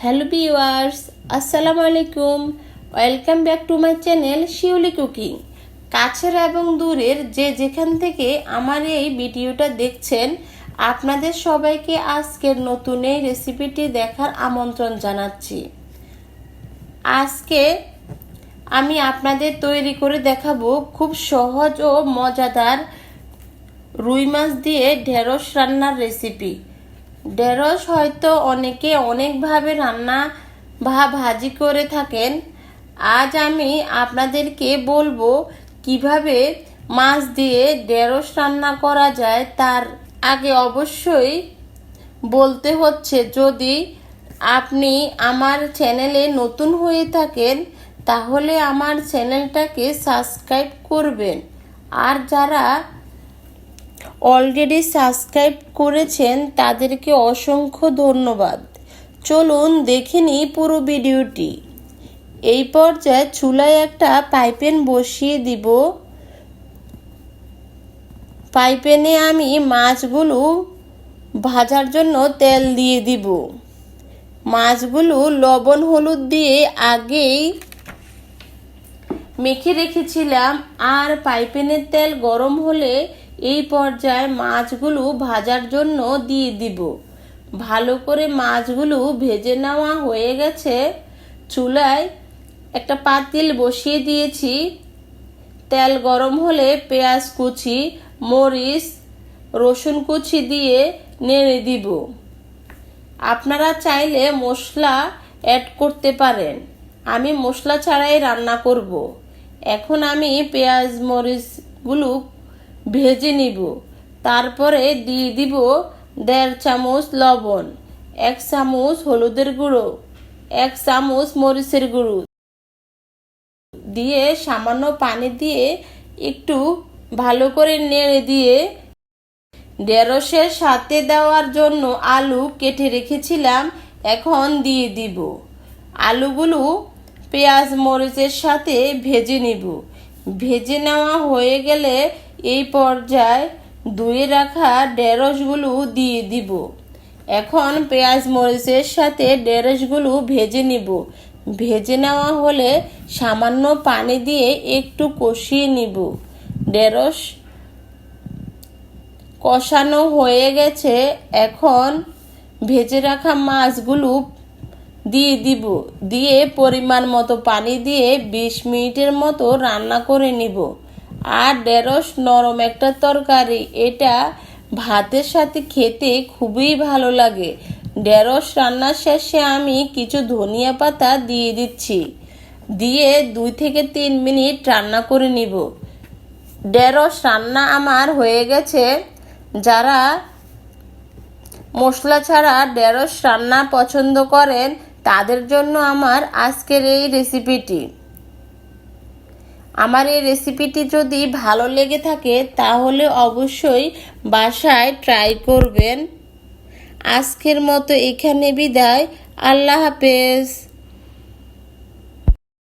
Hello viewers, আসসালামু আলাইকুম। Welcome back to my channel Shiuli cooking. কাছের এবং দূরের যে যেখান থেকে আমার এই ভিডিওটা দেখছেন, আপনাদের সবাইকে আজকের নতুন এই রেসিপিটি দেখার আমন্ত্রণ জানাচ্ছি। আজকে আমি আপনাদের তৈরি করে দেখাবো খুব সহজ ও মজাদার রুই মাছ দিয়ে ঢেঁড়স রান্নার রেসিপি। ঢেঁড়স হয়তো অনেকে অনেকভাবে রান্না বা ভাজি করে থাকেন। আজ আমি আপনাদেরকে বলবো কিভাবে মাছ দিয়ে ঢেঁড়স রান্না করা যায়। তার আগে অবশ্যই বলতে হচ্ছে, যদি আপনি আমার চ্যানেলে নতুন হয়ে থাকেন তাহলে আমার চ্যানেলটাকে সাবস্ক্রাইব করবেন, আর যারা অলরেডি সাবস্ক্রাইব করেছেন তাদেরকে অসংখ্য ধন্যবাদ। চলুন দেখে নিই পুরো ভিডিওটি। এই পর্যায়ে চুলায় একটা পাইপ্যান বসিয়ে দিব। পাইপ্যানে আমি মাছগুলো ভাজার জন্য তেল দিয়ে দিব। মাছগুলো লবণ হলুদ দিয়ে আগেই মেখে রেখেছিলাম, আর পাইপ্যানের তেল গরম হলে এই পর্যায়ে মাছগুলো ভাজার জন্য দিয়ে দিব। ভালো করে মাছগুলো ভেজে নেওয়া হয়ে গেছে। চুলায় একটা পাতিল বসিয়ে দিয়েছি। তেল গরম হলে পেঁয়াজ কুচি, মরিচ, রসুন কুচি দিয়ে নেড়ে দিব। আপনারা চাইলে মশলা অ্যাড করতে পারেন, আমি মশলা ছাড়াই রান্না করব। এখন আমি পেঁয়াজ মরিচগুলো ভেজে নিব। তারপরে দিয়ে দিব 1.5 চামচ লবণ, 1 চামচ হলুদের গুঁড়ো, 1 চামচ মরিচের গুঁড়ো দিয়ে সামান্য পানি দিয়ে একটু ভালো করে নেড়ে দিয়ে ঢেঁড়সের সাথে দেওয়ার জন্য আলু কেটে রেখেছিলাম এখন দিয়ে দিব। আলুগুলো পেঁয়াজ মরিচের সাথে ভেজে নিব। ভেজে নেওয়া হয়ে গেলে এই পর্যায়ে ধুয়ে রাখা ঢেঁড়সগুলো দিয়ে দিব। এখন পেঁয়াজ মরিচের সাথে ঢেঁড়সগুলো ভেজে নিব। ভেজে নেওয়া হলে সামান্য পানি দিয়ে একটু কষিয়ে নিব। ঢেঁড়স কষানো হয়ে গেছে। এখন ভেজে রাখা মাছগুলো দিয়ে দিব। দিয়ে পরিমাণ মতো পানি দিয়ে 20 মিনিটের মতো রান্না করে নিব। আর ঢেঁড়স নরম একটা তরকারি, এটা ভাতের সাথে খেতে খুবই ভালো লাগে। ঢেঁড়স রান্নার শেষে আমি কিছু ধনিয়া পাতা দিয়ে দিচ্ছি। দিয়ে 2 থেকে 3 মিনিট রান্না করে নিব। ঢেঁড়স রান্না আমার হয়ে গেছে। যারা মশলা ছাড়া ঢেঁড়স রান্না পছন্দ করেন তাদের জন্য আমার আজকের এই রেসিপিটি। আমার এই রেসিপিটি যদি ভালো লেগে থাকে তাহলে অবশ্যই বাসায় ট্রাই করবেন। আজকের মতো এখানে বিদায়। আল্লাহ হাফেজ।